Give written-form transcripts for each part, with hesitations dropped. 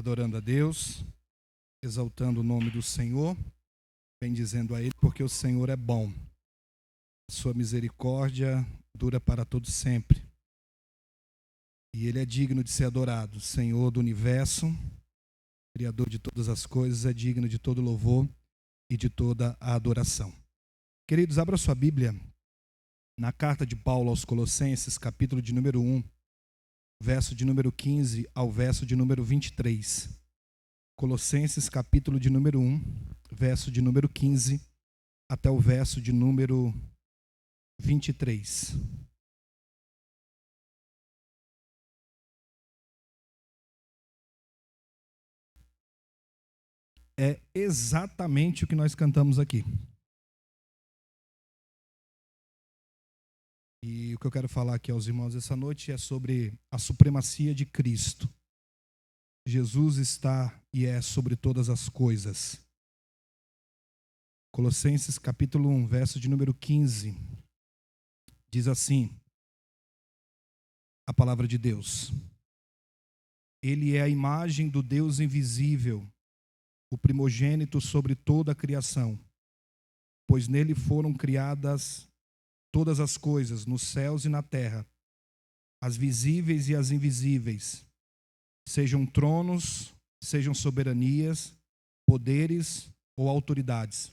adorando a Deus, exaltando o nome do Senhor, bendizendo a Ele, porque o Senhor é bom. Sua misericórdia dura para todo sempre. E Ele é digno de ser adorado. Senhor do universo, Criador de todas as coisas, é digno de todo louvor e de toda a adoração. Queridos, abra sua Bíblia na carta de Paulo aos Colossenses, capítulo de número 1, verso de número 15 ao verso de número 23. Colossenses, capítulo de número 1, verso de número 15 até o verso de número 23. É exatamente o que nós cantamos aqui. E o que eu quero falar aqui aos irmãos essa noite é sobre a supremacia de Cristo. Jesus está e é sobre todas as coisas. Colossenses capítulo 1, verso de número 15, diz assim, a palavra de Deus. Ele é a imagem do Deus invisível, o primogênito sobre toda a criação, pois nele foram criadas todas as coisas, nos céus e na terra, as visíveis e as invisíveis, sejam tronos, sejam soberanias, poderes ou autoridades.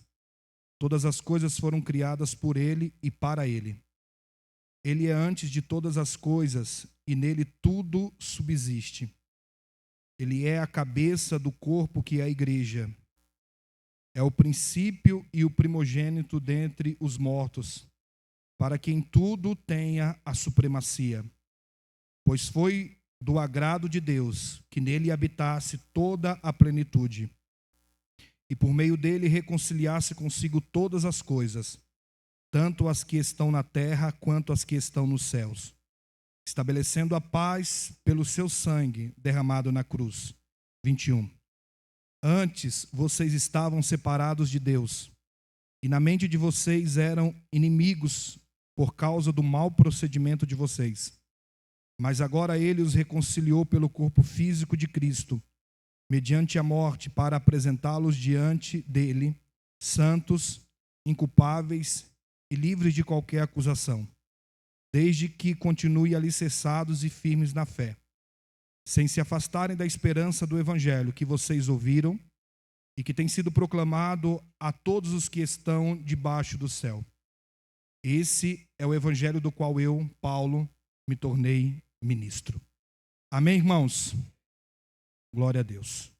Todas as coisas foram criadas por ele e para ele. Ele é antes de todas as coisas e nele tudo subsiste. Ele é a cabeça do corpo que é a igreja. É o princípio e o primogênito dentre os mortos, para que em tudo tenha a supremacia. Pois foi do agrado de Deus que nele habitasse toda a plenitude, e por meio dele reconciliasse consigo todas as coisas, tanto as que estão na terra quanto as que estão nos céus, estabelecendo a paz pelo seu sangue derramado na cruz. 21. Antes vocês estavam separados de Deus, e na mente de vocês eram inimigos por causa do mau procedimento de vocês. Mas agora ele os reconciliou pelo corpo físico de Cristo, mediante a morte, para apresentá-los diante dele, santos, inculpáveis e livres de qualquer acusação, desde que continuem alicerçados e firmes na fé, sem se afastarem da esperança do evangelho que vocês ouviram e que tem sido proclamado a todos os que estão debaixo do céu. Esse é o evangelho do qual eu, Paulo, me tornei ministro. Amém, irmãos? Glória a Deus.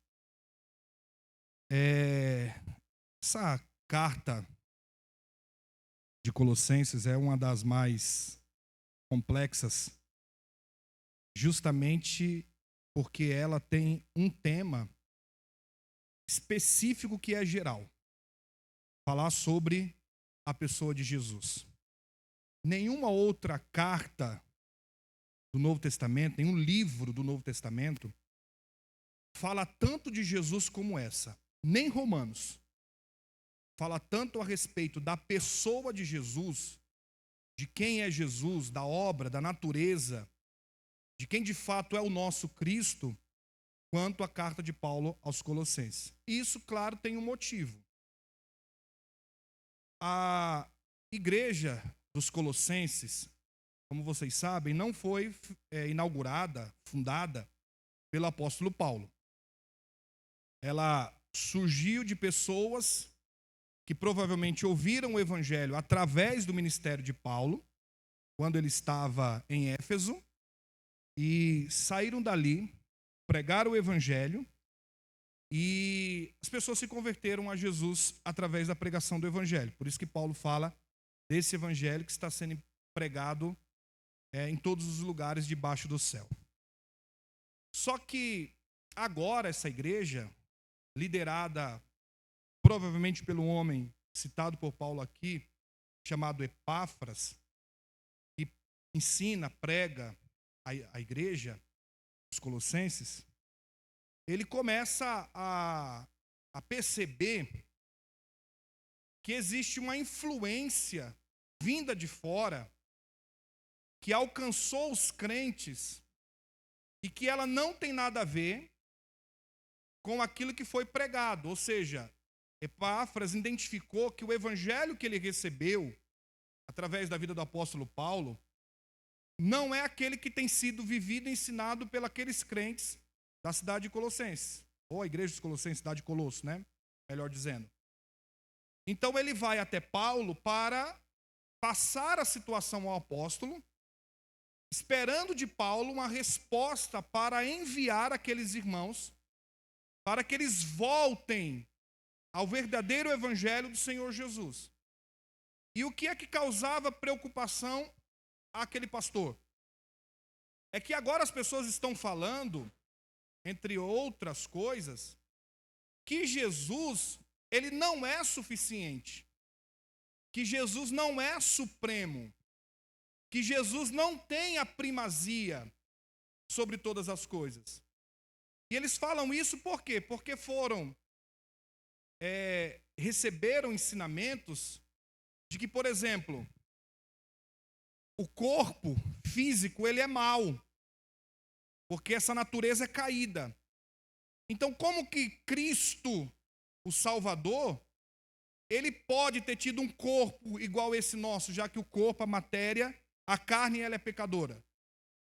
Essa carta de Colossenses é uma das mais complexas, justamente porque ela tem um tema específico que é geral. Falar sobre a pessoa de Jesus. Nenhuma outra carta do Novo Testamento, nenhum livro do Novo Testamento fala tanto de Jesus como essa. Nem Romanos fala tanto a respeito da pessoa de Jesus, de quem é Jesus, da obra, da natureza, de quem de fato é o nosso Cristo, quanto a carta de Paulo aos Colossenses. Isso, claro, tem um motivo. A igreja dos Colossenses, como vocês sabem, não foi inaugurada, fundada pelo apóstolo Paulo. Ela surgiu de pessoas que provavelmente ouviram o evangelho através do ministério de Paulo, quando ele estava em Éfeso, e saíram dali, pregaram o evangelho, e as pessoas se converteram a Jesus através da pregação do evangelho. Por isso que Paulo fala desse evangelho que está sendo pregado em todos os lugares debaixo do céu. Só que agora essa igreja, liderada provavelmente pelo homem citado por Paulo aqui, chamado Epáfras, que ensina, prega a igreja, os Colossenses, ele começa a perceber que existe uma influência vinda de fora que alcançou os crentes e que ela não tem nada a ver com aquilo que foi pregado. Ou seja, Epáfras identificou que o evangelho que ele recebeu, através da vida do apóstolo Paulo, não é aquele que tem sido vivido e ensinado pelos crentes da cidade de Colossenses, ou a igreja dos Colossenses, cidade de Colosso, né? Melhor dizendo. Então ele vai até Paulo para passar a situação ao apóstolo, esperando de Paulo uma resposta para enviar aqueles irmãos, para que eles voltem ao verdadeiro evangelho do Senhor Jesus. E o que é que causava preocupação àquele pastor? É que agora as pessoas estão falando, entre outras coisas, que Jesus, ele não é suficiente, que Jesus não é supremo, que Jesus não tem a primazia sobre todas as coisas. E eles falam isso por quê? Porque receberam ensinamentos de que, por exemplo, o corpo físico ele é mau, porque essa natureza é caída. Então, como que Cristo, o Salvador, ele pode ter tido um corpo igual esse nosso, já que o corpo, a matéria, a carne, ela é pecadora?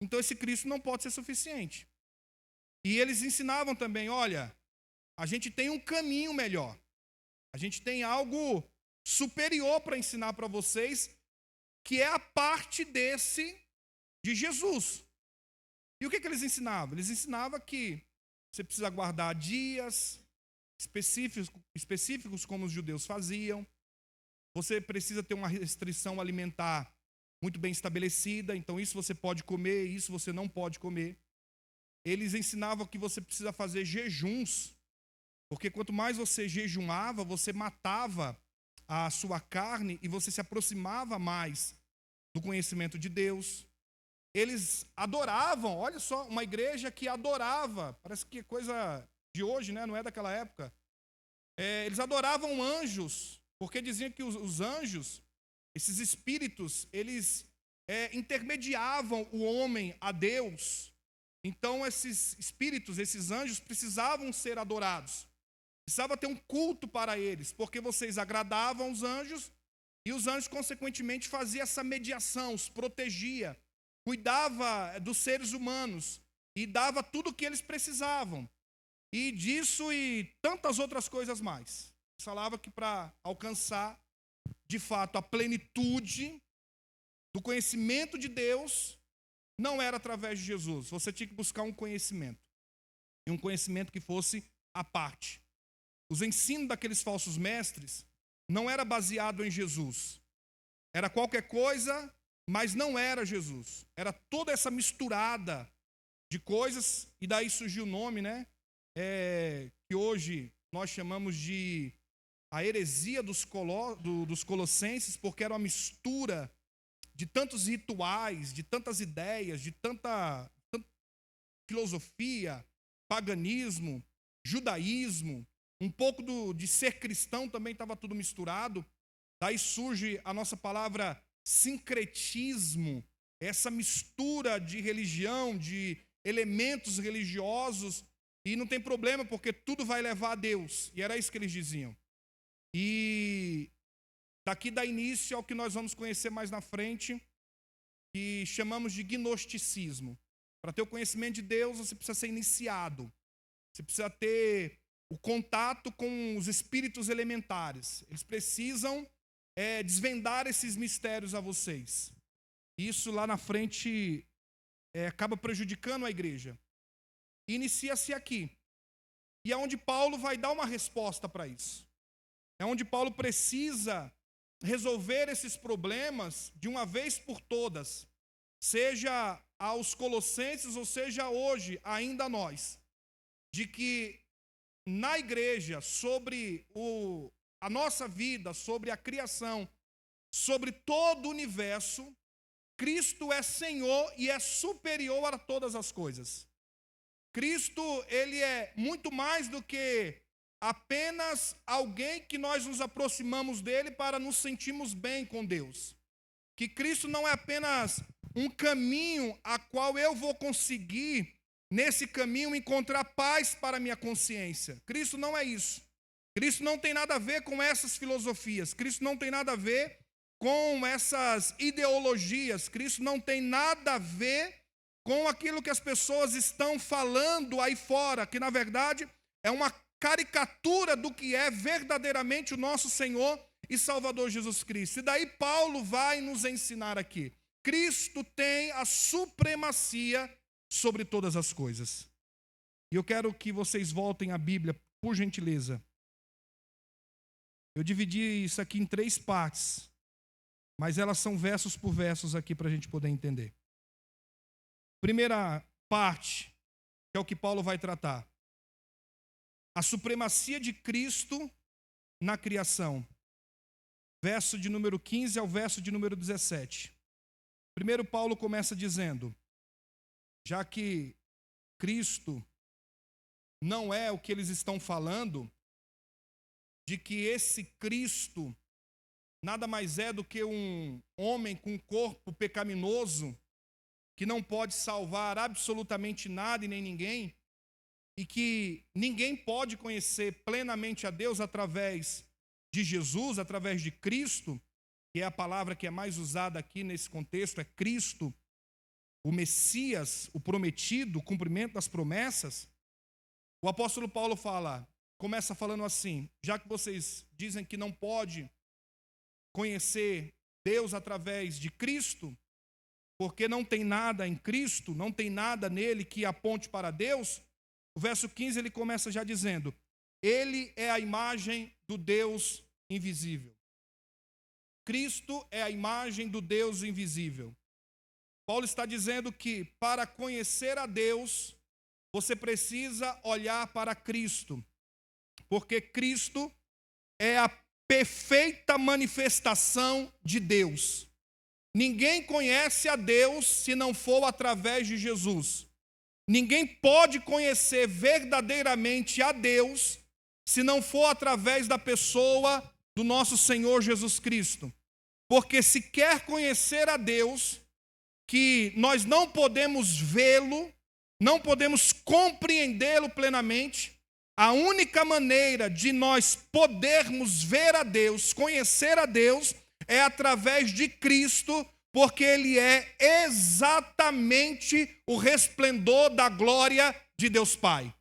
Então, esse Cristo não pode ser suficiente. E eles ensinavam também, olha, a gente tem um caminho melhor. A gente tem algo superior para ensinar para vocês, que é a parte de Jesus. E o que eles ensinavam? Eles ensinavam que você precisa guardar dias específicos como os judeus faziam. Você precisa ter uma restrição alimentar muito bem estabelecida. Então isso você pode comer, isso você não pode comer. Eles ensinavam que você precisa fazer jejuns, porque quanto mais você jejuava, você matava a sua carne e você se aproximava mais do conhecimento de Deus. Eles adoravam, olha só, uma igreja que adorava, parece que é coisa de hoje, né? Não é daquela época. Eles adoravam anjos, porque diziam que os anjos, esses espíritos, eles intermediavam o homem a Deus. Então esses espíritos, esses anjos precisavam ser adorados. Precisava ter um culto para eles, porque vocês agradavam os anjos e os anjos consequentemente faziam essa mediação, os protegia, cuidava dos seres humanos e dava tudo o que eles precisavam. E disso e tantas outras coisas mais. Falava que para alcançar de fato a plenitude do conhecimento de Deus, não era através de Jesus. Você tinha que buscar um conhecimento. E um conhecimento que fosse à parte. Os ensinos daqueles falsos mestres não era baseado em Jesus. Era qualquer coisa, mas não era Jesus. Era toda essa misturada de coisas, e daí surgiu o nome, né? Que hoje nós chamamos de a heresia dos colossenses, porque era uma mistura de tantos rituais, de tantas ideias, de tanta filosofia, paganismo, judaísmo, um pouco de ser cristão também estava tudo misturado. Daí surge a nossa palavra sincretismo, essa mistura de religião, de elementos religiosos, e não tem problema, porque tudo vai levar a Deus. E era isso que eles diziam. E daqui dá início ao que nós vamos conhecer mais na frente, que chamamos de gnosticismo. Para ter o conhecimento de Deus, você precisa ser iniciado. Você precisa ter o contato com os espíritos elementares. Eles precisam desvendar esses mistérios a vocês. Isso lá na frente acaba prejudicando a igreja. Inicia-se aqui. E é onde Paulo vai dar uma resposta para isso. É onde Paulo precisa resolver esses problemas de uma vez por todas, seja aos colossenses ou seja hoje ainda a nós, de que na igreja, sobre a nossa vida, sobre a criação, sobre todo o universo, Cristo é Senhor e é superior a todas as coisas. Cristo, ele é muito mais do que apenas alguém que nós nos aproximamos dele para nos sentirmos bem com Deus. Que Cristo não é apenas um caminho a qual eu vou conseguir nesse caminho, encontrar paz para a minha consciência. Cristo não é isso. Cristo não tem nada a ver com essas filosofias. Cristo não tem nada a ver com essas ideologias. Cristo não tem nada a ver com aquilo que as pessoas estão falando aí fora, que na verdade é uma caricatura do que é verdadeiramente o nosso Senhor e Salvador Jesus Cristo. E daí Paulo vai nos ensinar aqui. Cristo tem a supremacia sobre todas as coisas. E eu quero que vocês voltem à Bíblia, por gentileza. Eu dividi isso aqui em 3 partes, mas elas são versos por versos aqui para a gente poder entender. Primeira parte, que é o que Paulo vai tratar. A supremacia de Cristo na criação. Verso de número 15 ao verso de número 17. Primeiro Paulo começa dizendo, já que Cristo não é o que eles estão falando, de que esse Cristo nada mais é do que um homem com um corpo pecaminoso, que não pode salvar absolutamente nada e nem ninguém, e que ninguém pode conhecer plenamente a Deus através de Jesus, através de Cristo, que é a palavra que é mais usada aqui nesse contexto, é Cristo, o Messias, o prometido, o cumprimento das promessas. O apóstolo Paulo começa falando assim, já que vocês dizem que não pode conhecer Deus através de Cristo, porque não tem nada em Cristo, não tem nada nele que aponte para Deus, o verso 15 ele começa já dizendo, ele é a imagem do Deus invisível. Cristo é a imagem do Deus invisível. Paulo está dizendo que para conhecer a Deus, você precisa olhar para Cristo, porque Cristo é a perfeita manifestação de Deus. Ninguém conhece a Deus se não for através de Jesus. Ninguém pode conhecer verdadeiramente a Deus se não for através da pessoa do nosso Senhor Jesus Cristo. Porque se quer conhecer a Deus, que nós não podemos vê-lo, não podemos compreendê-lo plenamente, a única maneira de nós podermos ver a Deus, conhecer a Deus, é através de Cristo, porque Ele é exatamente o resplendor da glória de Deus Pai.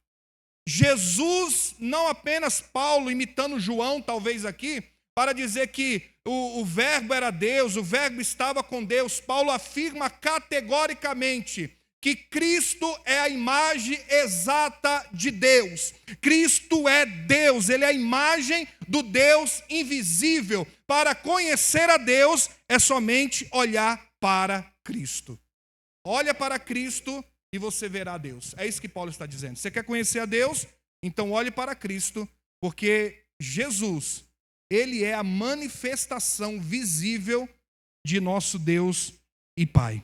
Jesus, não apenas Paulo imitando João, talvez aqui, para dizer que o verbo era Deus, o verbo estava com Deus, Paulo afirma categoricamente que Cristo é a imagem exata de Deus. Cristo é Deus, Ele é a imagem do Deus invisível. Para conhecer a Deus, é somente olhar para Cristo. Olha para Cristo e você verá Deus. É isso que Paulo está dizendo. Você quer conhecer a Deus? Então olhe para Cristo, porque Jesus, Ele é a manifestação visível de nosso Deus e Pai.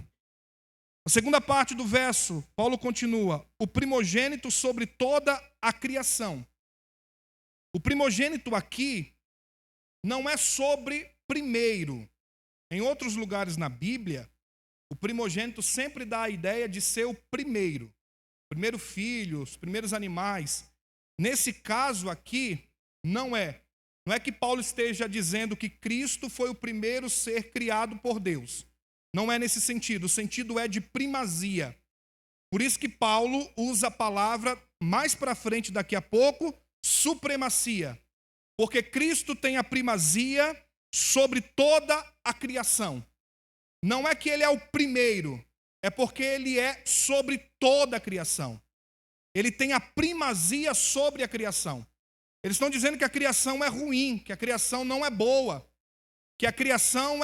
A segunda parte do verso, Paulo continua, o primogênito sobre toda a criação. O primogênito aqui não é sobre primeiro. Em outros lugares na Bíblia, o primogênito sempre dá a ideia de ser o primeiro filho, os primeiros animais. Nesse caso aqui, não é que Paulo esteja dizendo que Cristo foi o primeiro ser criado por Deus. Não é nesse sentido, o sentido é de primazia. Por isso que Paulo usa a palavra, mais para frente daqui a pouco, supremacia. Porque Cristo tem a primazia sobre toda a criação. Não é que Ele é o primeiro, é porque Ele é sobre toda a criação. Ele tem a primazia sobre a criação. Eles estão dizendo que a criação é ruim, que a criação não é boa, que a criação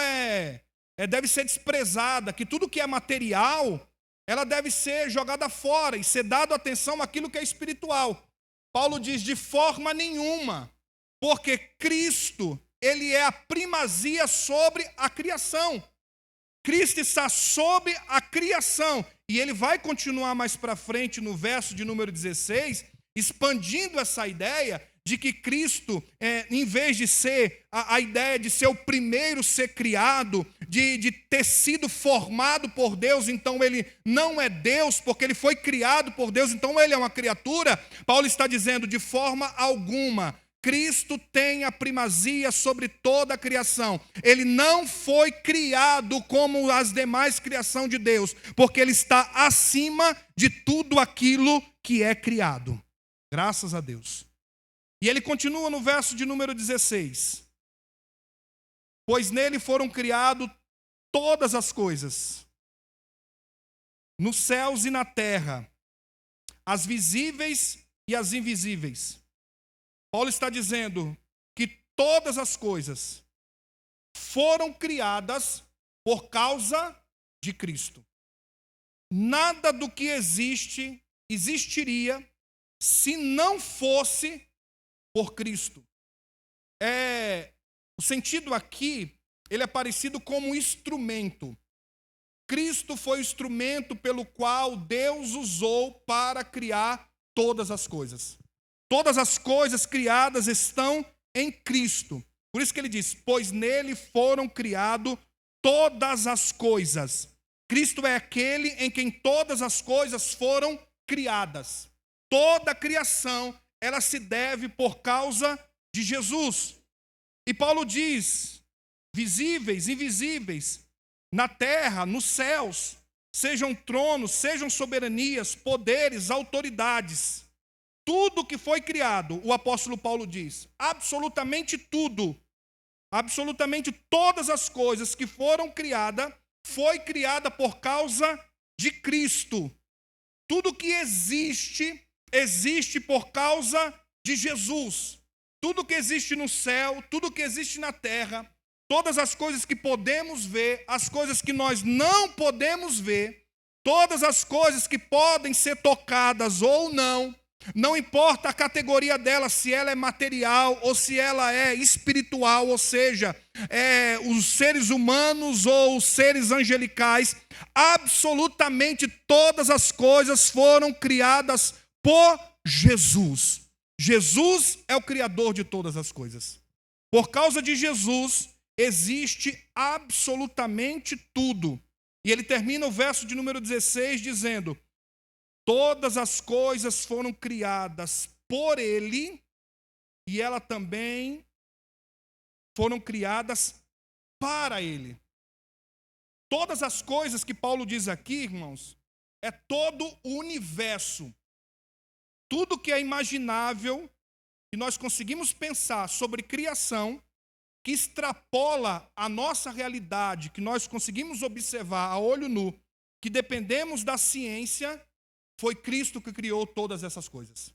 deve ser desprezada, que tudo que é material, ela deve ser jogada fora e ser dado atenção àquilo que é espiritual. Paulo diz, de forma nenhuma, porque Cristo, Ele é a primazia sobre a criação. Cristo está sobre a criação. E ele vai continuar mais para frente no verso de número 16, expandindo essa ideia de que Cristo, em vez de ser a ideia de ser o primeiro ser criado, de ter sido formado por Deus, então ele não é Deus, porque ele foi criado por Deus, então ele é uma criatura. Paulo está dizendo, de forma alguma, Cristo tem a primazia sobre toda a criação. Ele não foi criado como as demais criações de Deus, porque ele está acima de tudo aquilo que é criado. Graças a Deus. E ele continua no verso de número 16. Pois nele foram criadas todas as coisas, nos céus e na terra, as visíveis e as invisíveis. Paulo está dizendo que todas as coisas foram criadas por causa de Cristo. Nada do que existe, existiria, se não fosse por Cristo. O sentido aqui, ele é parecido com um instrumento. Cristo foi o instrumento pelo qual Deus usou para criar todas as coisas. Todas as coisas criadas estão em Cristo. Por isso que ele diz, pois nele foram criadas todas as coisas. Cristo é aquele em quem todas as coisas foram criadas. Toda a criação, ela se deve por causa de Jesus. E Paulo diz, visíveis, invisíveis, na terra, nos céus, sejam tronos, sejam soberanias, poderes, autoridades. Tudo que foi criado, o apóstolo Paulo diz, absolutamente tudo, absolutamente todas as coisas que foram criadas, foi criada por causa de Cristo. Tudo que existe, existe por causa de Jesus. Tudo que existe no céu, tudo que existe na terra, todas as coisas que podemos ver, as coisas que nós não podemos ver, todas as coisas que podem ser tocadas ou não, não importa a categoria dela, se ela é material ou se ela é espiritual, ou seja, os seres humanos ou os seres angelicais, absolutamente todas as coisas foram criadas por Jesus. Jesus é o criador de todas as coisas. Por causa de Jesus, existe absolutamente tudo. E ele termina o verso de número 16 dizendo, todas as coisas foram criadas por ele e ela também foram criadas para ele. Todas as coisas que Paulo diz aqui, irmãos, é todo o universo. Tudo que é imaginável, que nós conseguimos pensar sobre criação, que extrapola a nossa realidade, que nós conseguimos observar a olho nu, que dependemos da ciência, foi Cristo que criou todas essas coisas.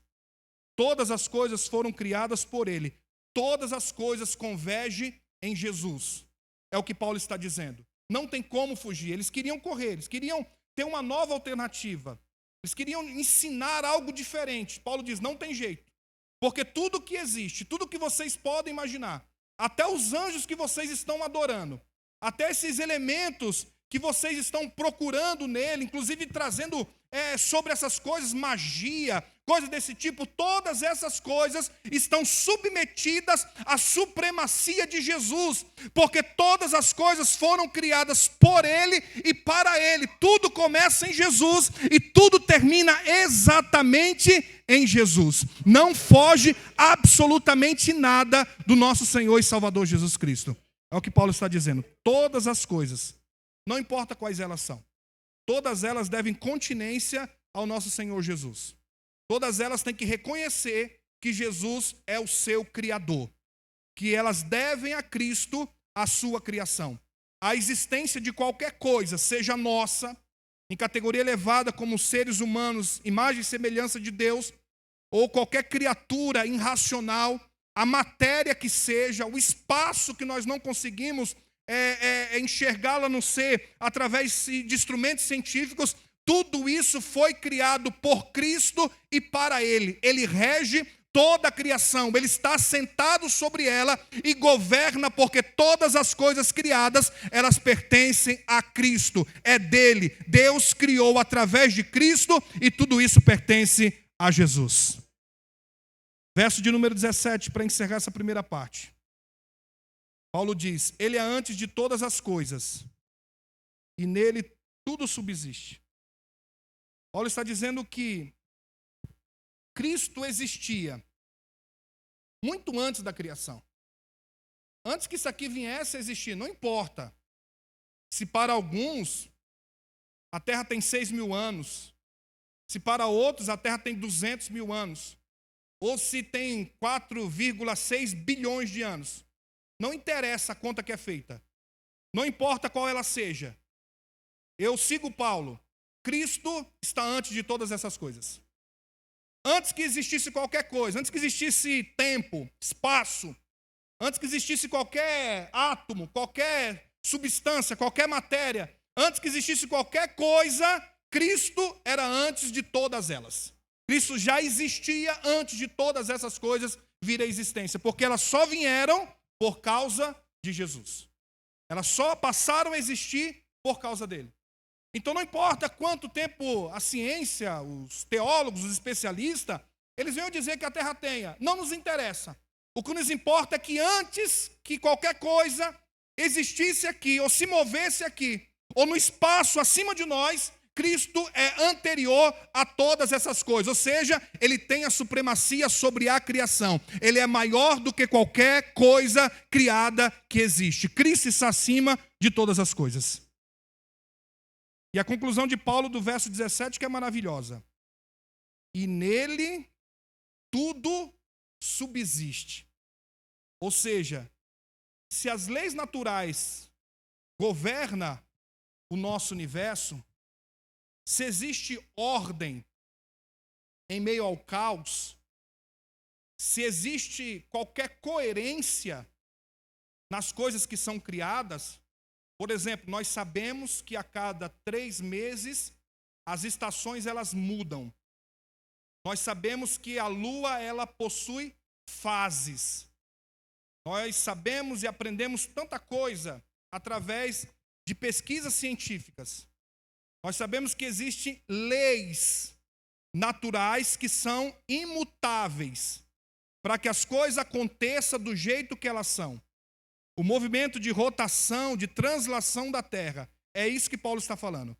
Todas as coisas foram criadas por ele. Todas as coisas convergem em Jesus. É o que Paulo está dizendo. Não tem como fugir. Eles queriam correr, eles queriam ter uma nova alternativa. Eles queriam ensinar algo diferente. Paulo diz, não tem jeito. Porque tudo que existe, tudo que vocês podem imaginar, até os anjos que vocês estão adorando, até esses elementos que vocês estão procurando nele, inclusive trazendo sobre essas coisas, magia, coisas desse tipo, todas essas coisas estão submetidas à supremacia de Jesus, porque todas as coisas foram criadas por ele e para ele. Tudo começa em Jesus e tudo termina exatamente em Jesus. Não foge absolutamente nada do nosso Senhor e Salvador Jesus Cristo. É o que Paulo está dizendo. Todas as coisas, não importa quais elas são, todas elas devem continência ao nosso Senhor Jesus. Todas elas têm que reconhecer que Jesus é o seu Criador, que elas devem a Cristo a sua criação. A existência de qualquer coisa, seja nossa, em categoria elevada como seres humanos, imagem e semelhança de Deus, ou qualquer criatura irracional, a matéria que seja, o espaço que nós não conseguimos enxergá-la no ser através de instrumentos científicos, tudo isso foi criado por Cristo e para ele. Ele rege toda a criação, ele está sentado sobre ela e governa, porque todas as coisas criadas, elas pertencem a Cristo, é dele. Deus criou através de Cristo e tudo isso pertence a Jesus. Verso de número 17, para encerrar essa primeira parte. Paulo diz: ele é antes de todas as coisas, e nele tudo subsiste. Paulo está dizendo que Cristo existia muito antes da criação. Antes que isso aqui viesse a existir, não importa se para alguns a Terra tem 6.000 anos, se para outros a Terra tem 200.000 anos, ou se tem 4,6 bilhões de anos. Não interessa a conta que é feita. Não importa qual ela seja. Eu sigo Paulo. Cristo está antes de todas essas coisas. Antes que existisse qualquer coisa, antes que existisse tempo, espaço, antes que existisse qualquer átomo, qualquer substância, qualquer matéria, antes que existisse qualquer coisa, Cristo era antes de todas elas. Cristo já existia antes de todas essas coisas vir à existência, porque elas só vieram por causa de Jesus. Elas só passaram a existir por causa dele. Então não importa quanto tempo a ciência, os teólogos, os especialistas, eles venham dizer que a Terra tenha. Não nos interessa. O que nos importa é que antes que qualquer coisa existisse aqui, ou se movesse aqui, ou no espaço acima de nós, Cristo é anterior a todas essas coisas. Ou seja, ele tem a supremacia sobre a criação. Ele é maior do que qualquer coisa criada que existe. Cristo está acima de todas as coisas. E a conclusão de Paulo do verso 17 que é maravilhosa. E nele tudo subsiste. Ou seja, se as leis naturais governam o nosso universo, se existe ordem em meio ao caos, se existe qualquer coerência nas coisas que são criadas, por exemplo, nós sabemos que a cada 3 meses as estações elas mudam. Nós sabemos que a lua ela possui fases. Nós sabemos e aprendemos tanta coisa através de pesquisas científicas. Nós sabemos que existem leis naturais que são imutáveis para que as coisas aconteçam do jeito que elas são. O movimento de rotação, de translação da Terra, é isso que Paulo está falando.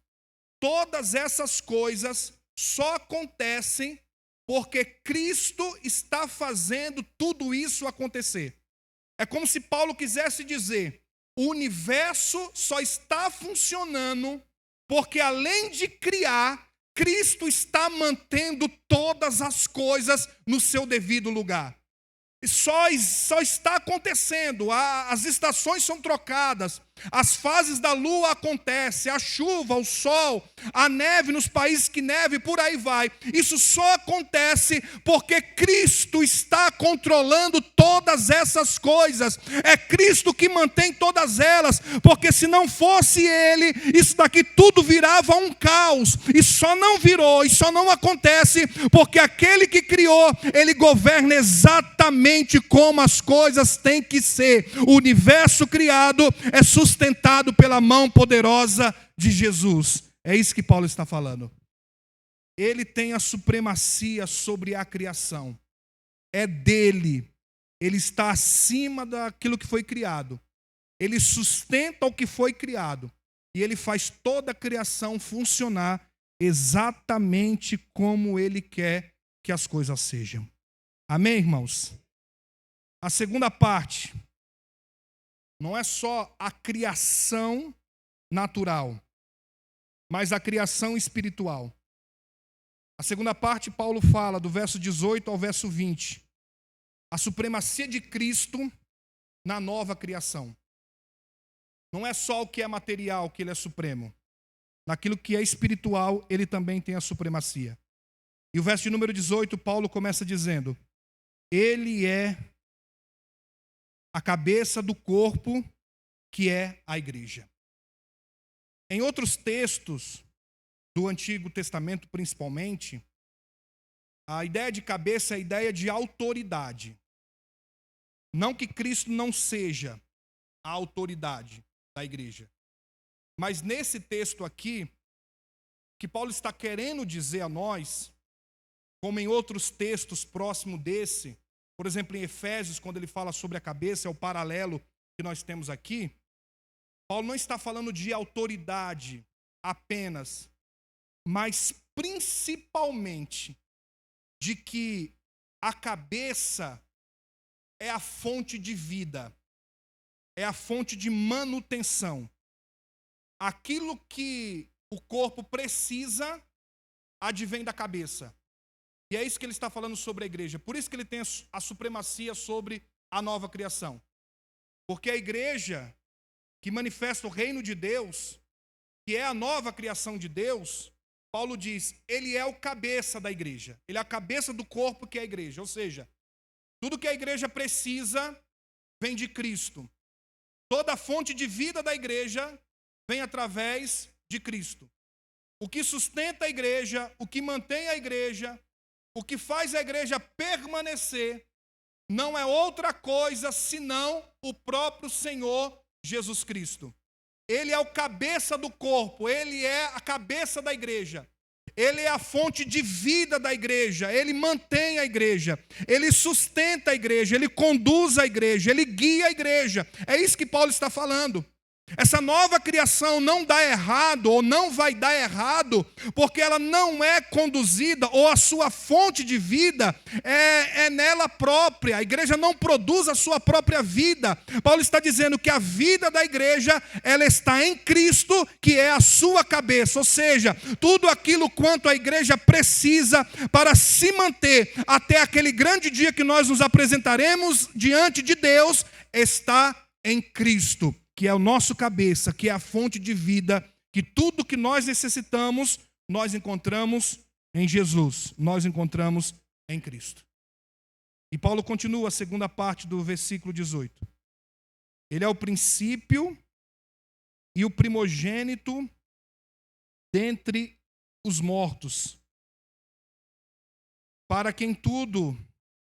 Todas essas coisas só acontecem porque Cristo está fazendo tudo isso acontecer. É como se Paulo quisesse dizer, o universo só está funcionando porque além de criar, Cristo está mantendo todas as coisas no seu devido lugar. Só está acontecendo, as estações são trocadas, as fases da lua acontecem, a chuva, o sol, a neve nos países que neve, por aí vai. Isso só acontece porque Cristo está controlando todas essas coisas. É Cristo que mantém todas elas, porque se não fosse Ele, isso daqui tudo virava um caos. E só não virou, e só não acontece, porque aquele que criou, Ele governa exatamente como as coisas têm que ser. O universo criado é sustentado pela mão poderosa de Jesus. É isso que Paulo está falando. Ele tem a supremacia sobre a criação. É dele. Ele está acima daquilo que foi criado. Ele sustenta o que foi criado. E ele faz toda a criação funcionar exatamente como ele quer que as coisas sejam. Amém, irmãos? A segunda parte não é só a criação natural, mas a criação espiritual. A segunda parte, Paulo fala do verso 18 ao verso 20. A supremacia de Cristo na nova criação. Não é só o que é material que ele é supremo. Naquilo que é espiritual, ele também tem a supremacia. E o verso de número 18, Paulo começa dizendo: ele é a cabeça do corpo, que é a igreja. Em outros textos do Antigo Testamento, principalmente, a ideia de cabeça é a ideia de autoridade. Não que Cristo não seja a autoridade da igreja. Mas nesse texto aqui, o que Paulo está querendo dizer a nós, como em outros textos próximos desse, por exemplo, em Efésios, quando ele fala sobre a cabeça, é o paralelo que nós temos aqui, Paulo não está falando de autoridade apenas, mas principalmente de que a cabeça é a fonte de vida, é a fonte de manutenção. Aquilo que o corpo precisa advém da cabeça. E é isso que ele está falando sobre a igreja. Por isso que ele tem a supremacia sobre a nova criação. Porque a igreja que manifesta o reino de Deus, que é a nova criação de Deus, Paulo diz, ele é o cabeça da igreja. Ele é a cabeça do corpo que é a igreja. Ou seja, tudo que a igreja precisa vem de Cristo. Toda a fonte de vida da igreja vem através de Cristo. O que sustenta a igreja, o que mantém a igreja, o que faz a igreja permanecer, não é outra coisa senão o próprio Senhor Jesus Cristo. Ele é o cabeça do corpo, ele é a cabeça da igreja. Ele é a fonte de vida da igreja, ele mantém a igreja, ele sustenta a igreja, ele conduz a igreja, ele guia a igreja. É isso que Paulo está falando. Essa nova criação não dá errado, ou não vai dar errado, porque ela não é conduzida, ou a sua fonte de vida é nela própria. A igreja não produz a sua própria vida. Paulo está dizendo que a vida da igreja, ela está em Cristo, que é a sua cabeça. Ou seja, tudo aquilo quanto a igreja precisa para se manter até aquele grande dia que nós nos apresentaremos diante de Deus, está em Cristo, que é o nosso cabeça, que é a fonte de vida, que tudo que nós necessitamos, nós encontramos em Jesus, nós encontramos em Cristo. E Paulo continua a segunda parte do versículo 18. Ele é o princípio e o primogênito dentre os mortos, para quem tudo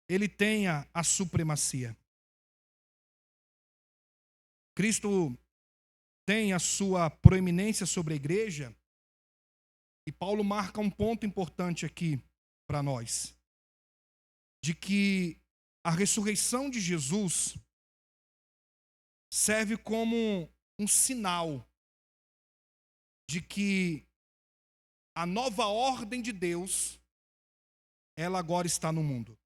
ele tenha a supremacia. Cristo tem a sua proeminência sobre a igreja, e Paulo marca um ponto importante aqui para nós, de que a ressurreição de Jesus serve como um sinal de que a nova ordem de Deus, ela agora está no mundo.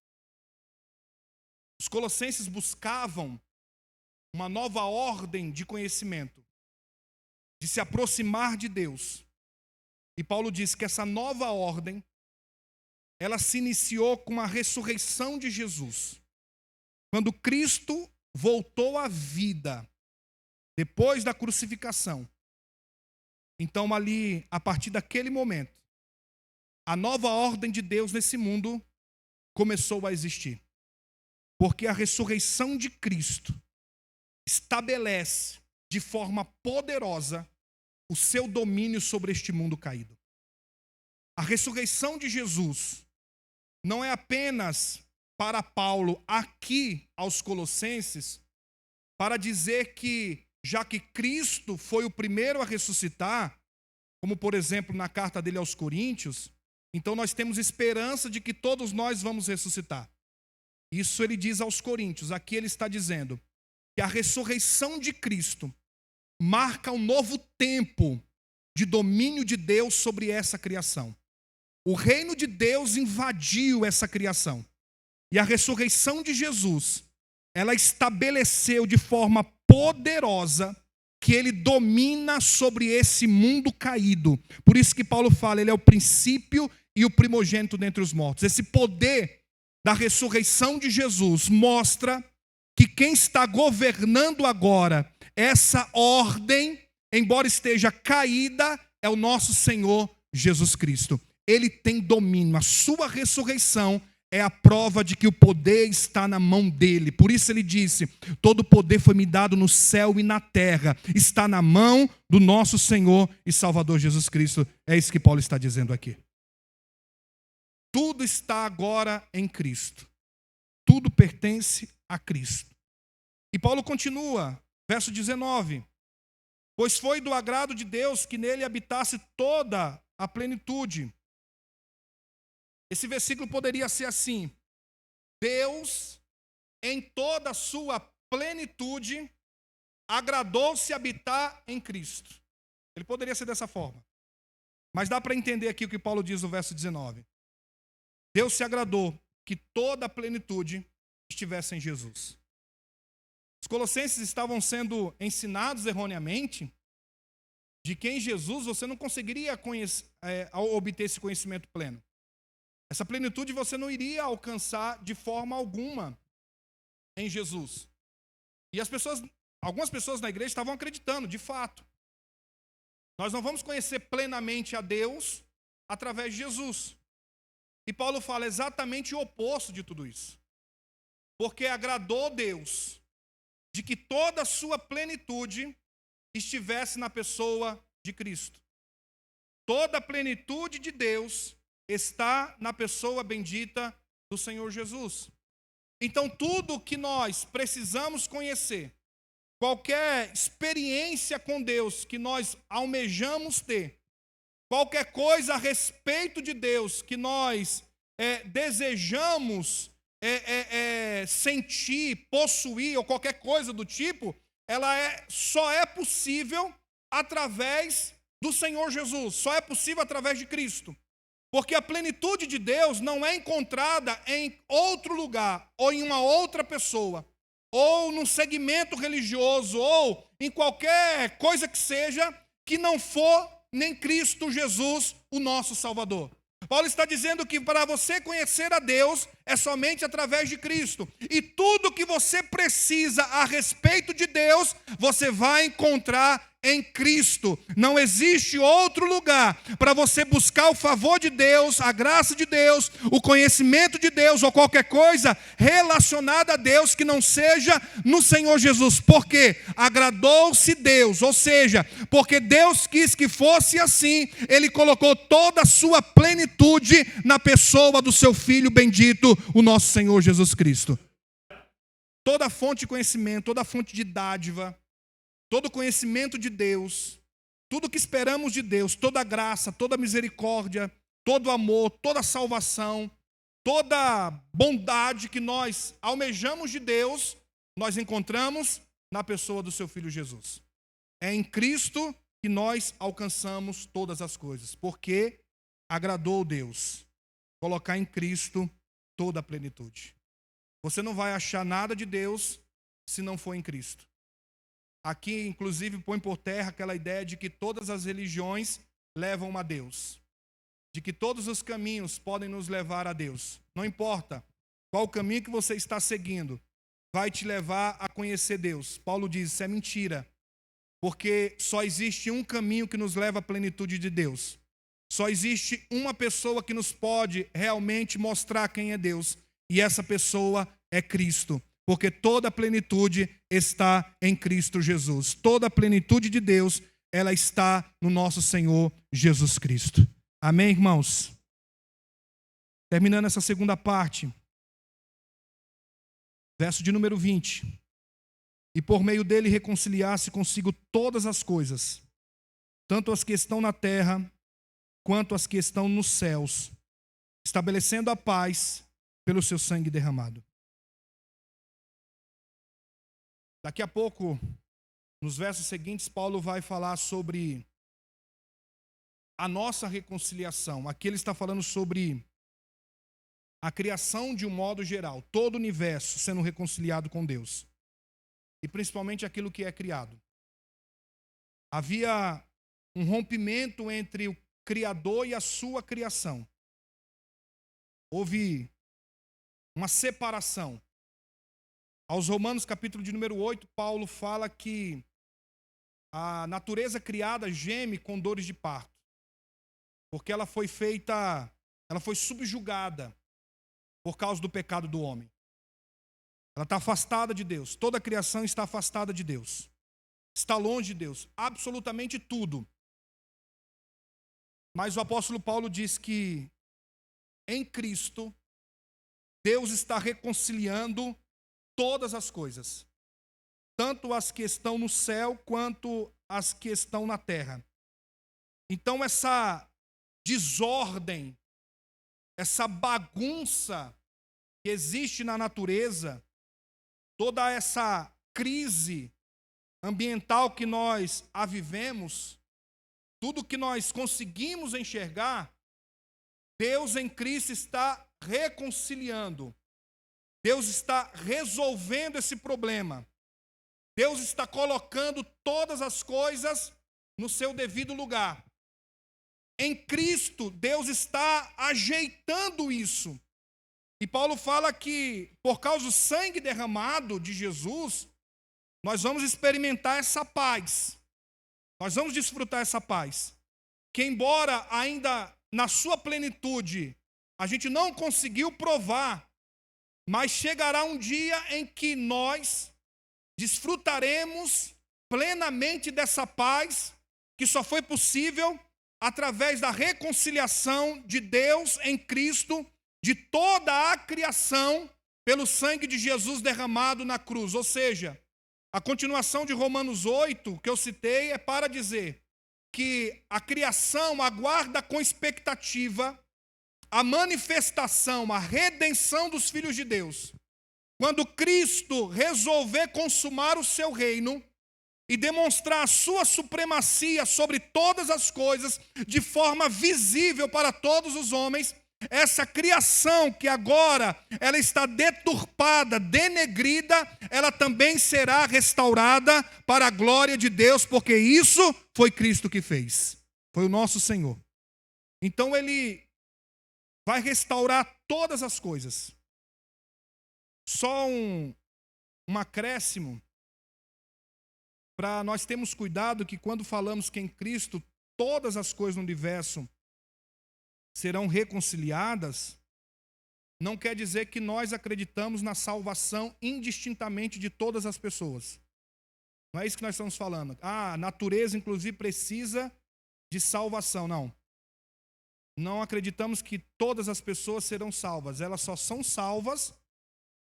Os colossenses buscavam uma nova ordem de conhecimento, de se aproximar de Deus. E Paulo diz que essa nova ordem, ela se iniciou com a ressurreição de Jesus. Quando Cristo voltou à vida, depois da crucificação. Então ali, a partir daquele momento, a nova ordem de Deus nesse mundo começou a existir. Porque a ressurreição de Cristo estabelece de forma poderosa o seu domínio sobre este mundo caído. A ressurreição de Jesus não é apenas para Paulo aqui aos Colossenses, para dizer que, já que Cristo foi o primeiro a ressuscitar, como por exemplo na carta dele aos Coríntios, então nós temos esperança de que todos nós vamos ressuscitar. Isso ele diz aos Coríntios. Aqui ele está dizendo que a ressurreição de Cristo marca um novo tempo de domínio de Deus sobre essa criação. O reino de Deus invadiu essa criação. E a ressurreição de Jesus, ela estabeleceu de forma poderosa que ele domina sobre esse mundo caído. Por isso que Paulo fala, ele é o princípio e o primogênito dentre os mortos. Esse poder da ressurreição de Jesus mostra que quem está governando agora essa ordem, embora esteja caída, é o nosso Senhor Jesus Cristo. Ele tem domínio. A sua ressurreição é a prova de que o poder está na mão dele. Por isso ele disse, todo poder foi me dado no céu e na terra. Está na mão do nosso Senhor e Salvador Jesus Cristo. É isso que Paulo está dizendo aqui. Tudo está agora em Cristo. Tudo pertence a Cristo. E Paulo continua, verso 19. Pois foi do agrado de Deus que nele habitasse toda a plenitude. Esse versículo poderia ser assim: Deus, em toda a sua plenitude, agradou-se habitar em Cristo. Ele poderia ser dessa forma. Mas dá para entender aqui o que Paulo diz no verso 19. Deus se agradou que toda a plenitude estivesse em Jesus. Os colossenses estavam sendo ensinados erroneamente de que em Jesus você não conseguiria obter esse conhecimento pleno. Essa plenitude você não iria alcançar de forma alguma em Jesus. E algumas pessoas na igreja estavam acreditando, de fato. Nós não vamos conhecer plenamente a Deus através de Jesus. E Paulo fala exatamente o oposto de tudo isso. Porque agradou Deus de que toda a sua plenitude estivesse na pessoa de Cristo. Toda a plenitude de Deus está na pessoa bendita do Senhor Jesus. Então, tudo que nós precisamos conhecer, qualquer experiência com Deus que nós almejamos ter, qualquer coisa a respeito de Deus que nós desejamos sentir, possuir, ou qualquer coisa do tipo, ela só é possível através do Senhor Jesus, só é possível através de Cristo. Porque a plenitude de Deus não é encontrada em outro lugar, ou em uma outra pessoa, ou num segmento religioso, ou em qualquer coisa que seja, que não for nem Cristo Jesus, o nosso Salvador. Paulo está dizendo que para você conhecer a Deus é somente através de Cristo. E tudo que você precisa a respeito de Deus, você vai encontrar em Cristo. Não existe outro lugar para você buscar o favor de Deus, a graça de Deus, o conhecimento de Deus ou qualquer coisa relacionada a Deus que não seja no Senhor Jesus. Porque agradou-se Deus, ou seja, porque Deus quis que fosse assim, Ele colocou toda a sua plenitude na pessoa do seu Filho bendito, o nosso Senhor Jesus Cristo. Toda fonte de conhecimento, toda fonte de dádiva, todo conhecimento de Deus, tudo que esperamos de Deus, toda graça, toda misericórdia, todo amor, toda salvação, toda bondade que nós almejamos de Deus, nós encontramos na pessoa do seu Filho Jesus. É em Cristo que nós alcançamos todas as coisas, porque agradou Deus colocar em Cristo toda a plenitude. Você não vai achar nada de Deus se não for em Cristo. Aqui, inclusive, põe por terra aquela ideia de que todas as religiões levam a Deus. De que todos os caminhos podem nos levar a Deus. Não importa qual caminho que você está seguindo, vai te levar a conhecer Deus. Paulo diz, isso é mentira. Porque só existe um caminho que nos leva à plenitude de Deus. Só existe uma pessoa que nos pode realmente mostrar quem é Deus. E essa pessoa é Cristo. Porque toda a plenitude está em Cristo Jesus. Toda a plenitude de Deus, ela está no nosso Senhor Jesus Cristo. Amém, irmãos? Terminando essa segunda parte. Verso de número 20. E por meio dele reconciliar-se consigo todas as coisas, tanto as que estão na terra, quanto as que estão nos céus, estabelecendo a paz pelo seu sangue derramado. Daqui a pouco, nos versos seguintes, Paulo vai falar sobre a nossa reconciliação. Aqui ele está falando sobre a criação de um modo geral, todo o universo sendo reconciliado com Deus. E principalmente aquilo que é criado. Havia um rompimento entre o Criador e a sua criação. Houve uma separação. Aos Romanos, capítulo de número 8, Paulo fala que a natureza criada geme com dores de parto, porque ela foi subjugada por causa do pecado do homem. Ela está afastada de Deus, toda a criação está afastada de Deus, está longe de Deus, absolutamente tudo. Mas o apóstolo Paulo diz que em Cristo, Deus está reconciliando todas as coisas, tanto as que estão no céu quanto as que estão na terra. Então essa desordem, essa bagunça que existe na natureza, toda essa crise ambiental que nós a vivemos, tudo que nós conseguimos enxergar, Deus em Cristo está reconciliando. Deus está resolvendo esse problema. Deus está colocando todas as coisas no seu devido lugar. Em Cristo, Deus está ajeitando isso. E Paulo fala que, por causa do sangue derramado de Jesus, nós vamos experimentar essa paz. Nós vamos desfrutar essa paz. Que embora ainda na sua plenitude a gente não conseguiu provar, mas chegará um dia em que nós desfrutaremos plenamente dessa paz que só foi possível através da reconciliação de Deus em Cristo, de toda a criação, pelo sangue de Jesus derramado na cruz. Ou seja, a continuação de Romanos 8, que eu citei, é para dizer que a criação aguarda com expectativa a manifestação, a redenção dos filhos de Deus. Quando Cristo resolver consumar o seu reino e demonstrar a sua supremacia sobre todas as coisas, de forma visível para todos os homens, essa criação que agora ela está deturpada, denegrida, ela também será restaurada para a glória de Deus, porque isso foi Cristo que fez, foi o nosso Senhor. Então ele vai restaurar todas as coisas. Só um acréscimo, para nós termos cuidado que quando falamos que em Cristo todas as coisas no universo serão reconciliadas, não quer dizer que nós acreditamos na salvação indistintamente de todas as pessoas. Não é isso que nós estamos falando. A natureza, inclusive, precisa de salvação. Não acreditamos que todas as pessoas serão salvas. Elas só são salvas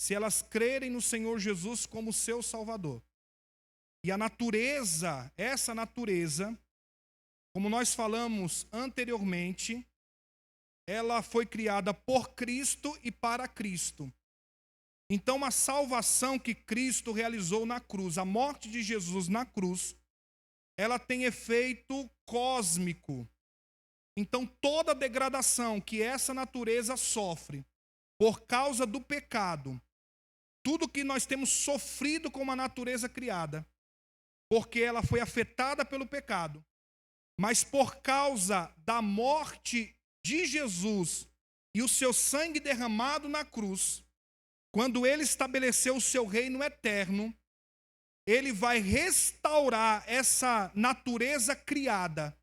se elas crerem no Senhor Jesus como seu Salvador. E a natureza, essa natureza, como nós falamos anteriormente, ela foi criada por Cristo e para Cristo. Então, a salvação que Cristo realizou na cruz, a morte de Jesus na cruz, ela tem efeito cósmico. Então, toda a degradação que essa natureza sofre por causa do pecado, tudo que nós temos sofrido com a natureza criada, porque ela foi afetada pelo pecado, mas por causa da morte de Jesus e o seu sangue derramado na cruz, quando ele estabeleceu o seu reino eterno, ele vai restaurar essa natureza criada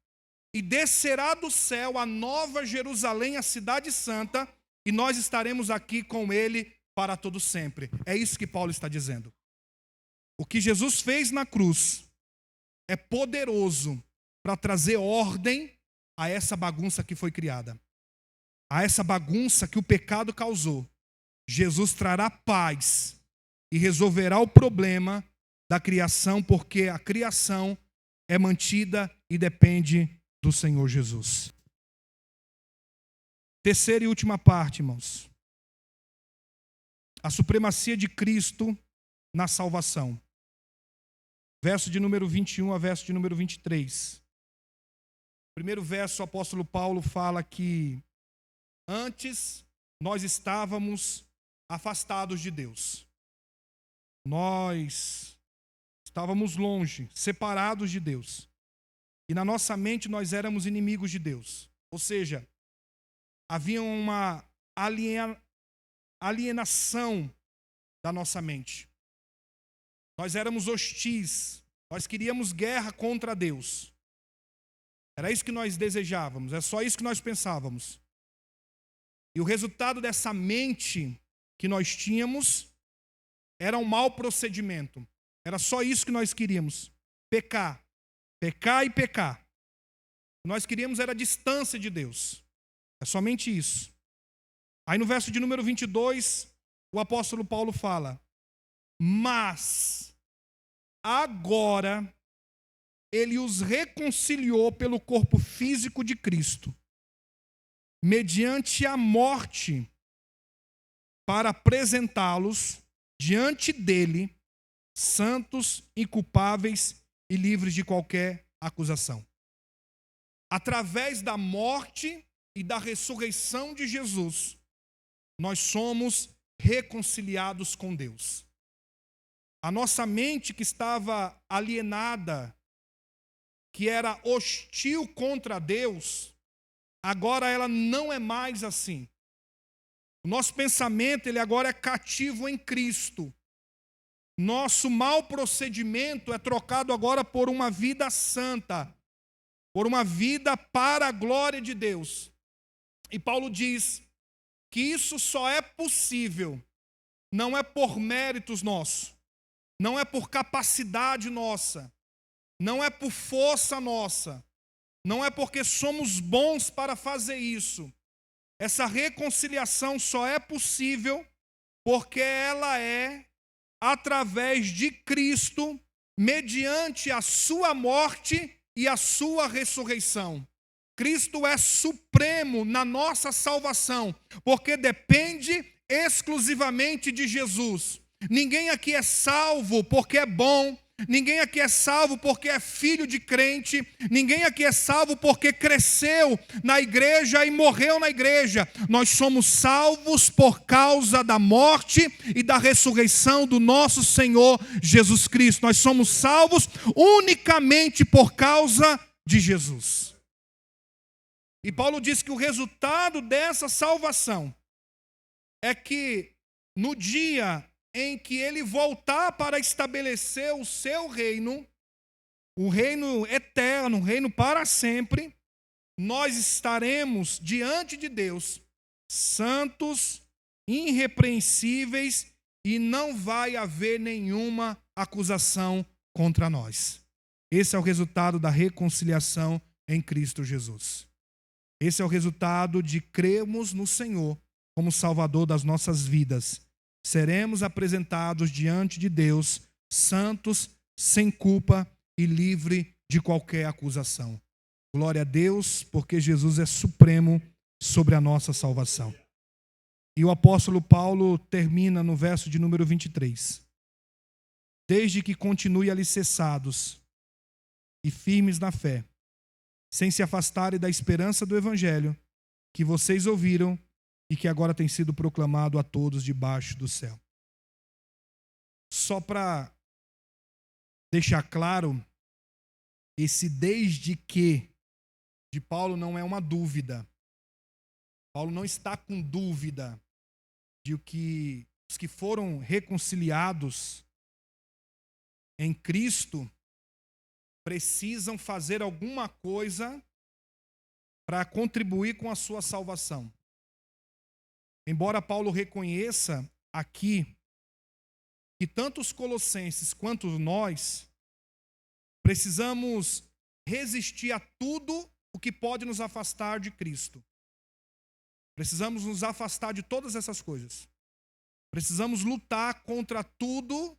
e descerá do céu a nova Jerusalém, a cidade santa, e nós estaremos aqui com ele para todo sempre. É isso que Paulo está dizendo. O que Jesus fez na cruz é poderoso para trazer ordem a essa bagunça que foi criada. A essa bagunça que o pecado causou. Jesus trará paz e resolverá o problema da criação, porque a criação é mantida e depende do Senhor Jesus. Terceira e última parte, irmãos. A supremacia de Cristo na salvação. Verso de número 21 a verso de número 23. Primeiro verso, o apóstolo Paulo fala que antes nós estávamos afastados de Deus. Nós estávamos longe, separados de Deus. E na nossa mente nós éramos inimigos de Deus. Ou seja, havia uma alienação da nossa mente. Nós éramos hostis, nós queríamos guerra contra Deus. Era isso que nós desejávamos, é só isso que nós pensávamos. E o resultado dessa mente que nós tínhamos era um mau procedimento. Era só isso que nós queríamos, pecar. Pecar e pecar. O que nós queríamos era a distância de Deus. É somente isso. Aí no verso de número 22, o apóstolo Paulo fala: mas agora ele os reconciliou pelo corpo físico de Cristo, mediante a morte, para apresentá-los diante dele santos, inculpáveis e livres de qualquer acusação. Através da morte e da ressurreição de Jesus, nós somos reconciliados com Deus. A nossa mente que estava alienada, que era hostil contra Deus, agora ela não é mais assim. O nosso pensamento, ele agora é cativo em Cristo. Nosso mau procedimento é trocado agora por uma vida santa, por uma vida para a glória de Deus. E Paulo diz que isso só é possível, não é por méritos nossos, não é por capacidade nossa, não é por força nossa, não é porque somos bons para fazer isso. Essa reconciliação só é possível porque ela é através de Cristo, mediante a sua morte e a sua ressurreição. Cristo é supremo na nossa salvação, porque depende exclusivamente de Jesus. Ninguém aqui é salvo porque é bom, ninguém aqui é salvo porque é filho de crente, ninguém aqui é salvo porque cresceu na igreja e morreu na igreja. Nós somos salvos por causa da morte e da ressurreição do nosso Senhor Jesus Cristo. Nós somos salvos unicamente por causa de Jesus. E Paulo diz que o resultado dessa salvação é que no dia em que ele voltar para estabelecer o seu reino, o reino eterno, o reino para sempre, nós estaremos diante de Deus, santos, irrepreensíveis, e não vai haver nenhuma acusação contra nós. Esse é o resultado da reconciliação em Cristo Jesus. Esse é o resultado de crermos no Senhor como Salvador das nossas vidas. Seremos apresentados diante de Deus, santos, sem culpa e livre de qualquer acusação. Glória a Deus, porque Jesus é supremo sobre a nossa salvação. E o apóstolo Paulo termina no verso de número 23. Desde que continue alicerçados e firmes na fé, sem se afastarem da esperança do evangelho que vocês ouviram e que agora tem sido proclamado a todos debaixo do céu. Só para deixar claro, esse desde que de Paulo não é uma dúvida. Paulo não está com dúvida de que os que foram reconciliados em Cristo precisam fazer alguma coisa para contribuir com a sua salvação. Embora Paulo reconheça aqui que tanto os colossenses quanto nós precisamos resistir a tudo o que pode nos afastar de Cristo. Precisamos nos afastar de todas essas coisas. Precisamos lutar contra tudo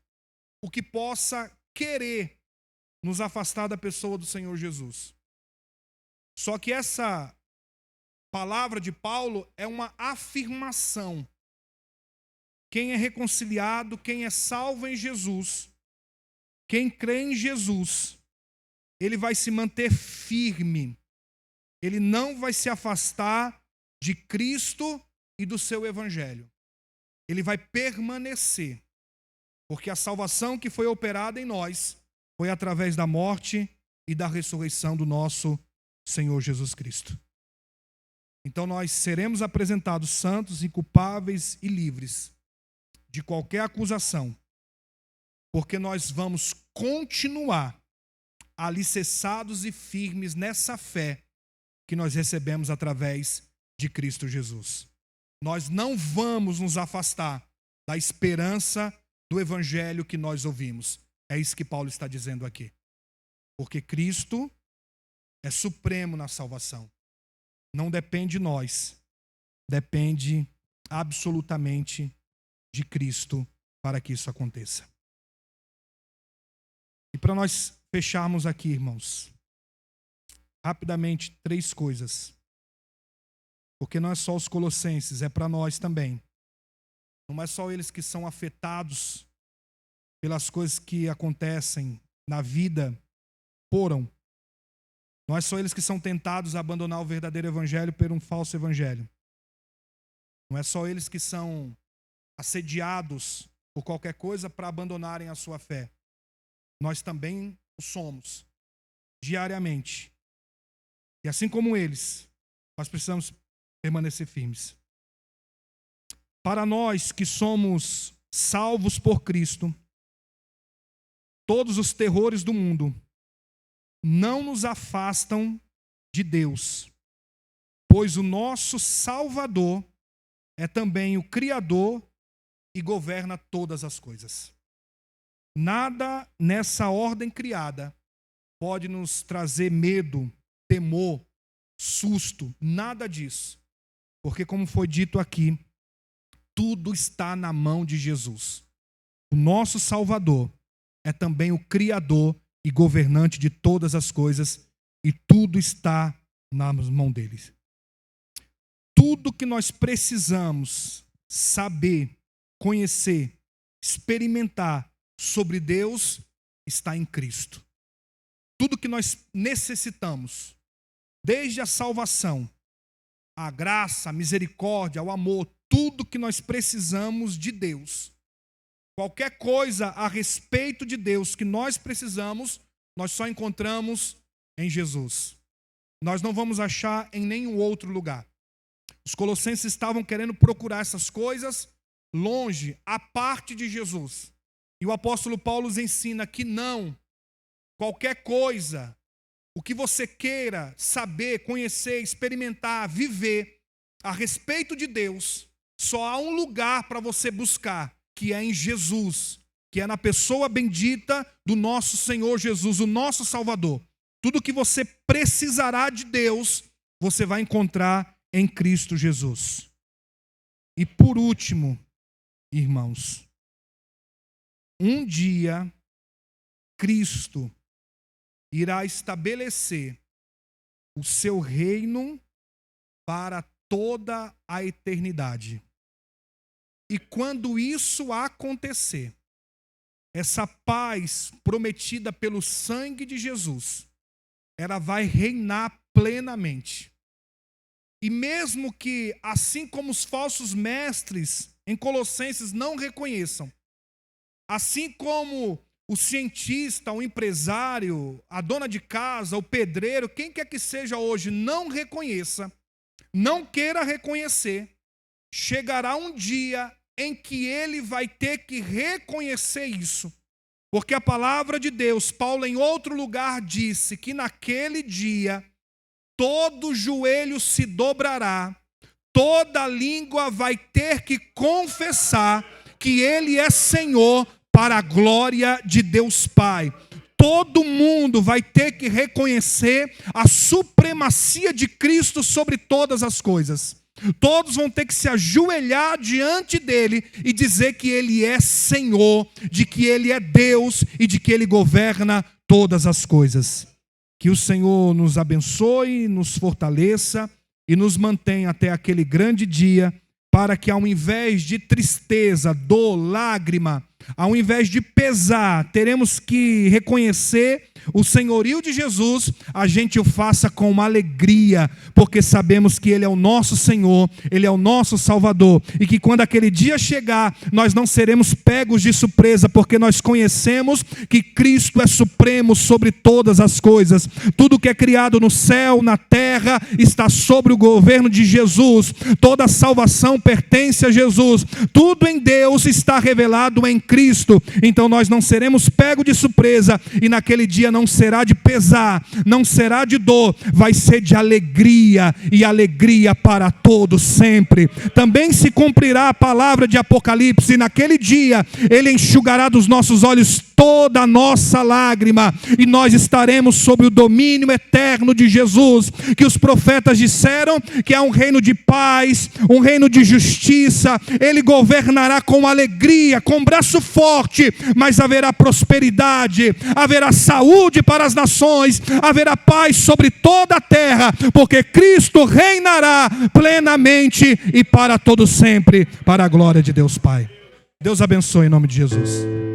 o que possa querer nos afastar da pessoa do Senhor Jesus. Só que essa palavra de Paulo é uma afirmação. Quem é reconciliado, quem é salvo em Jesus, quem crê em Jesus, ele vai se manter firme. Ele não vai se afastar de Cristo e do seu evangelho. Ele vai permanecer, porque a salvação que foi operada em nós foi através da morte e da ressurreição do nosso Senhor Jesus Cristo. Então nós seremos apresentados santos, inculpáveis e livres de qualquer acusação, porque nós vamos continuar alicerçados e firmes nessa fé que nós recebemos através de Cristo Jesus. Nós não vamos nos afastar da esperança do evangelho que nós ouvimos. É isso que Paulo está dizendo aqui. Porque Cristo é supremo na salvação. Não depende de nós, depende absolutamente de Cristo para que isso aconteça. E para nós fecharmos aqui, irmãos, rapidamente 3 coisas. Porque não é só os colossenses, é para nós também. Não é só eles que são afetados pelas coisas que acontecem na vida, foram. Não é só eles que são tentados a abandonar o verdadeiro evangelho por um falso evangelho. Não é só eles que são assediados por qualquer coisa para abandonarem a sua fé. Nós também o somos, diariamente. E assim como eles, nós precisamos permanecer firmes. Para nós que somos salvos por Cristo, todos os terrores do mundo não nos afastam de Deus, pois o nosso Salvador é também o Criador e governa todas as coisas. Nada nessa ordem criada pode nos trazer medo, temor, susto, nada disso. Porque, como foi dito aqui, tudo está na mão de Jesus. O nosso Salvador é também o Criador e governante de todas as coisas, e tudo está nas mãos dele. Tudo que nós precisamos saber, conhecer, experimentar sobre Deus está em Cristo. Tudo que nós necessitamos, desde a salvação, a graça, a misericórdia, o amor, tudo que nós precisamos de Deus. Qualquer coisa a respeito de Deus que nós precisamos, nós só encontramos em Jesus. Nós não vamos achar em nenhum outro lugar. Os colossenses estavam querendo procurar essas coisas longe, à parte de Jesus. E o apóstolo Paulo nos ensina que não, qualquer coisa, o que você queira saber, conhecer, experimentar, viver a respeito de Deus, só há um lugar para você buscar, que é em Jesus, que é na pessoa bendita do nosso Senhor Jesus, o nosso Salvador. Tudo que você precisará de Deus, você vai encontrar em Cristo Jesus. E por último, irmãos, um dia Cristo irá estabelecer o seu reino para toda a eternidade. E quando isso acontecer, essa paz prometida pelo sangue de Jesus, ela vai reinar plenamente. E mesmo que, assim como os falsos mestres em Colossenses não reconheçam, assim como o cientista, o empresário, a dona de casa, o pedreiro, quem quer que seja hoje, não reconheça, não queira reconhecer, chegará um dia em que ele vai ter que reconhecer isso. Porque a palavra de Deus, Paulo em outro lugar disse que naquele dia todo joelho se dobrará, toda língua vai ter que confessar que ele é Senhor para a glória de Deus Pai. Todo mundo vai ter que reconhecer a supremacia de Cristo sobre todas as coisas. Todos vão ter que se ajoelhar diante dele e dizer que ele é Senhor, de que ele é Deus e de que ele governa todas as coisas. Que o Senhor nos abençoe, nos fortaleça e nos mantenha até aquele grande dia, para que ao invés de tristeza, dor, lágrima, ao invés de pesar, teremos que reconhecer o senhorio de Jesus, a gente o faça com uma alegria, porque sabemos que ele é o nosso Senhor, ele é o nosso Salvador, e que quando aquele dia chegar, nós não seremos pegos de surpresa, porque nós conhecemos que Cristo é supremo sobre todas as coisas. Tudo que é criado no céu, na terra, está sobre o governo de Jesus. Toda a salvação pertence a Jesus. Tudo em Deus está revelado em Cristo. Então nós não seremos pegos de surpresa, e naquele dia não será de pesar, não será de dor, vai ser de alegria, e alegria para todos sempre. Também se cumprirá a palavra de Apocalipse, e naquele dia ele enxugará dos nossos olhos toda a nossa lágrima, e nós estaremos sob o domínio eterno de Jesus, que os profetas disseram que é um reino de paz, um reino de justiça. Ele governará com alegria, com braço forte, mas haverá prosperidade, haverá saúde para as nações, haverá paz sobre toda a terra, porque Cristo reinará plenamente e para todo sempre, para a glória de Deus Pai. Deus abençoe em nome de Jesus.